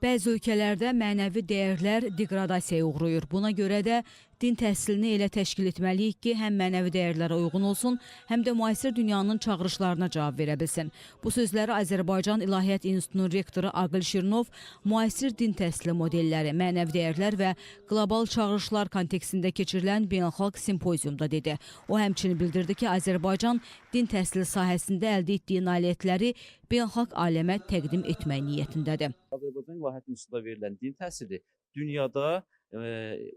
Bəzi ölkələrdə mənəvi dəyərlər degradasiyaya uğrayır. Buna görə də din təhsilini elə təşkil etməliyik ki, həm mənəvi dəyərlərə uyğun olsun, həm də müasir dünyanın çağırışlarına cavab verə bilsin. Bu sözləri Azərbaycan İlahiyyat İnstitutunun rektoru Aqil Şirinov müasir din təhsili modelləri, mənəvi dəyərlər və qlobal çağırışlar kontekstində keçirilən beynəlxalq simpoziumda dedi. O həmçinin bildirdi ki, Azərbaycan din təhsili sahəsində əldə etdiyi nailiyyətləri beynəlxalq aləmə təqdim etmək niyyətindədir. Azərbaycan İlahiyyat İnstitutunda verilən din təhsili dünyada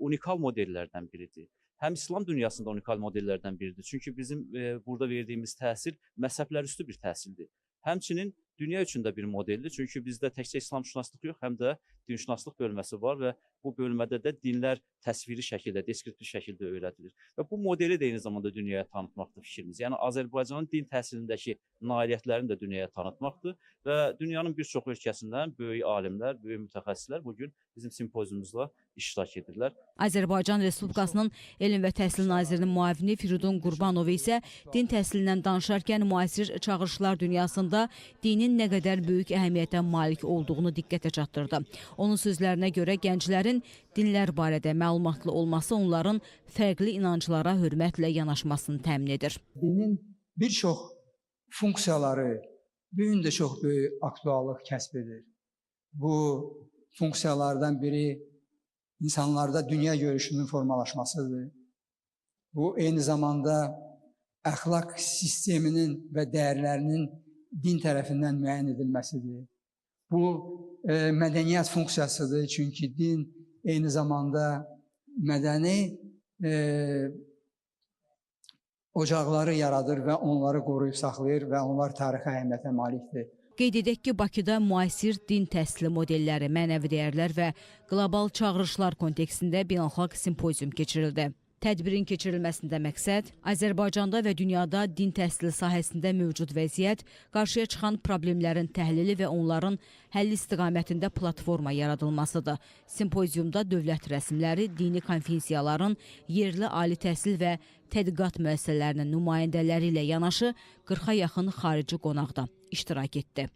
unikal modellərdən biridir. Həm İslam dünyasında unikal modellərdən biridir. Çünki bizim burada verdiyimiz təhsil məzhəblər üstü bir təhsildir. Həmçinin dünya üçün də bir modeldir. Çünki bizdə təkcə İslamşünaslıq yox, həm də dinşünaslıq bölməsi var və bu bölmədə də dinlər təsviri şəkildə, deskriptiv şəkildə öyrədilir. Və bu modeli də eyni zamanda dünyaya tanıtmaqdır fikrimiz. Yəni Azərbaycanın din təhsilindəki nailiyyətlərini də dünyaya tanıtmaqdır və dünyanın bir çox ölkəsindən böyük alimlər, böyük mütəxəssislər bugün bizim simpoziumumuzda iştirak edirlər. Azərbaycan Respublikasının Elm və Təhsil Nazirinin müavini Firidun Qurbanov isə din təhsilindən danışarkən müasir çağırışlar dünyasında dinin nə qədər böyük əhəmiyyətə malik olduğunu diqqətə çatdırdı. Onun sözlərinə görə gənclərin dinlər barədə məlumatlı olması onların fərqli inanclara hörmətlə yanaşmasını təmin edir. Dinin bir çox funksiyaları bu gün də çox böyük aktuallıq kəsb edir. Bu funksiyalardan biri insanlarda dünya görüşünün formalaşmasıdır. Bu eyni zamanda əxlaq sisteminin və dəyərlərinin din tərəfindən müəyyən edilməsidir. Bu mədəniyyət funksiyasıdır, çünki din eyni zamanda mədəni ocaqları yaradır və onları qoruyub saxlayır və onlar tarixi əhəmiyyətə malikdir. Qeyd edək ki, Bakıda müasir din təhsili modelləri, mənəvi dəyərlər və qlobal çağırışlar kontekstində beynəlxalq simpozium keçirildi. Tədbirin keçirilməsində məqsəd Azərbaycanda və dünyada din təhsili sahəsində mövcud vəziyyət, qarşıya çıxan problemlərin təhlili və onların həlli istiqamətində platforma yaradılmasıdır. Simpoziumda dövlət rəsmiləri, dini konfensiyaların, yerli ali təhsil və tədqiqat müəssisələrinin nümayəndələri ilə yanaşı 40-a yaxın xarici qonaq da iştirak etdi.